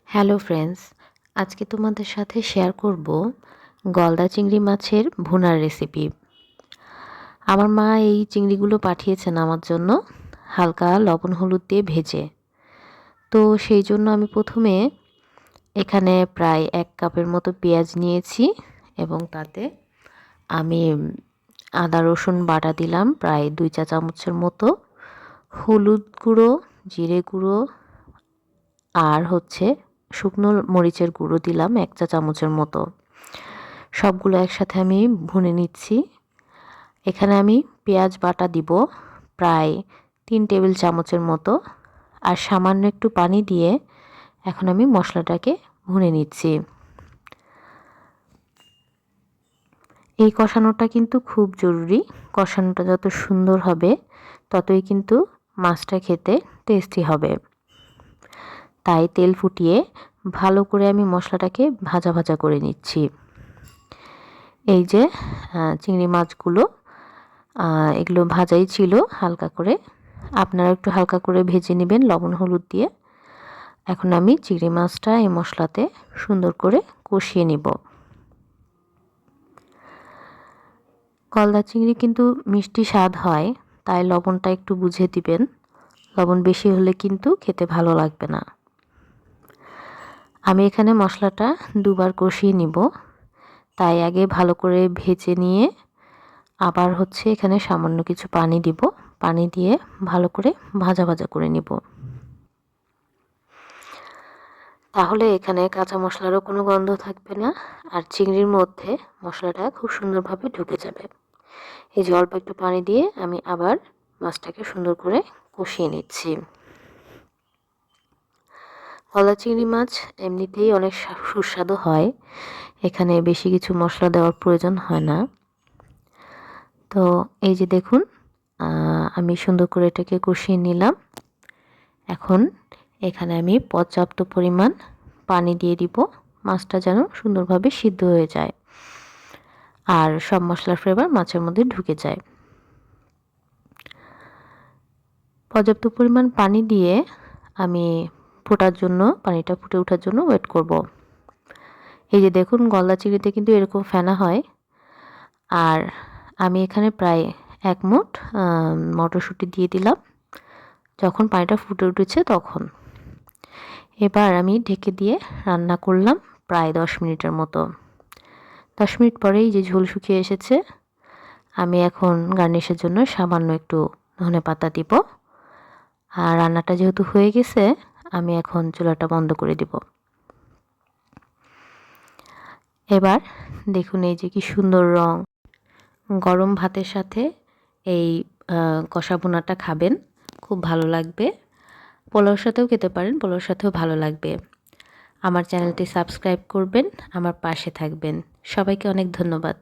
Hello friends, আজকে তোমাদের সাথে শেয়ার করব গলদা চিংড়ি মাছের ভুনার রেসিপি। আমার মা এই চিংড়িগুলো পাঠিয়েছেন আমার জন্য হালকা লবণ হলুদ দিয়ে ভেজে। তো সেই জন্য আমি প্রথমে এখানে প্রায় 1 কাপের মতো পেঁয়াজ নিয়েছি এবং তাতে আমি আদা রসুন বাটা দিলাম প্রায় 2 চা চামচের মতো, হলুদ গুঁড়ো, জিরে গুঁড়ো আর শুকনো মরিচের গুঁড়ো দিলাম 1 চা চামচের মতো। সবগুলো একসাথে আমি ভুনে নিচ্ছি। এখানে আমি পেঁয়াজ বাটা দিব প্রায় 3 টেবিল চামচের মতো, আর সামান্য একটু পানি দিয়ে এখন আমি মশলাটাকে ভুনে নিচ্ছি। এই কষানোটা কিন্তু খুব জরুরি। কষানোটা যত সুন্দর হবে ততই কিন্তু মাছটা খেতে টেস্টি হবে। তাই তেল ফুটিয়ে ভালো করে আমি মশলাটাকে ভাজা ভাজা করে নিচ্ছি। এই যে চিংড়ি মাছগুলো এগুলো ভাজাই ছিল হালকা করে। আপনারা একটু হালকা করে ভেজে নেবেন লবণ হলুদ দিয়ে। এখন আমি চিংড়ি মাছটা এই মশলাতে সুন্দর করে কষিয়ে নিব। গলদা চিংড়ি কিন্তু মিষ্টি স্বাদ হয়, তাই লবণটা একটু বুঝে দিবেন। লবণ বেশি হলে কিন্তু খেতে ভালো লাগবে না। আমি এখানে মশলাটা দুবার কষিয়ে নিব, তাই আগে ভালো করে ভেজে নিয়ে আবার এখানে সামান্য কিছু পানি দিব। পানি দিয়ে ভালো করে ভাজা ভাজা করে নিব। তাহলে এখানে কাঁচা মশলারও কোনো গন্ধ থাকবে না, আর চিংড়ির মধ্যে মশলাটা খুব সুন্দরভাবে ঢুকে যাবে। এই যে অল্প একটু পানি দিয়ে আমি আবার মাছটাকে সুন্দর করে কষিয়ে নিচ্ছি। গলদা চিংড়ি মাছ এমনিতেই অনেক সুস্বাদু হয়, এখানে বেশি কিছু মশলা দেওয়ার প্রয়োজন হয় না। তো এই যে দেখুন, আমি সুন্দর করে এটাকে কষিয়ে নিলাম। এখন এখানে আমি পর্যাপ্ত পরিমাণ পানি দিয়ে দিব, মাছটা যেন সুন্দরভাবে সিদ্ধ হয়ে যায় আর সব মশলার ফ্লেভার মাছের মধ্যে ঢুকে যায়। পর্যাপ্ত পরিমাণ পানি দিয়ে আমি পানিটা ফুটে ওঠার জন্য ওয়েট করব। এই যে দেখুন, গলদা চিংড়িতে কিন্তু এরকম ফেনা হয়। আর আমি এখানে প্রায় 1 মুঠ মটরশুঁটি দিয়ে দিলাম যখন পানিটা ফুটে উঠেছে তখন। এবার আমি ঢেকে দিয়ে রান্না করলাম প্রায় 10 মিনিটের মতো। 10 মিনিট পরেই যে ঝোল শুকিয়ে এসেছে, আমি এখন গার্নিশের জন্য সামান্য একটু ধনেপাতা দিব। আর রান্নাটা যেহেতু হয়ে গেছে, আমি এখন চুলাটা বন্ধ করে দিব। এবার দেখুন এই যে কি সুন্দর রং। গরম ভাতের সাথে এই কষা ভুনাটা খাবেন, খুব ভালো লাগবে। পোলাওর সাথেও খেতে পারেন, পোলাওর সাথেও ভালো লাগবে। আমার চ্যানেলটি সাবস্ক্রাইব করবেন, আমার পাশে থাকবেন। সবাইকে অনেক ধন্যবাদ।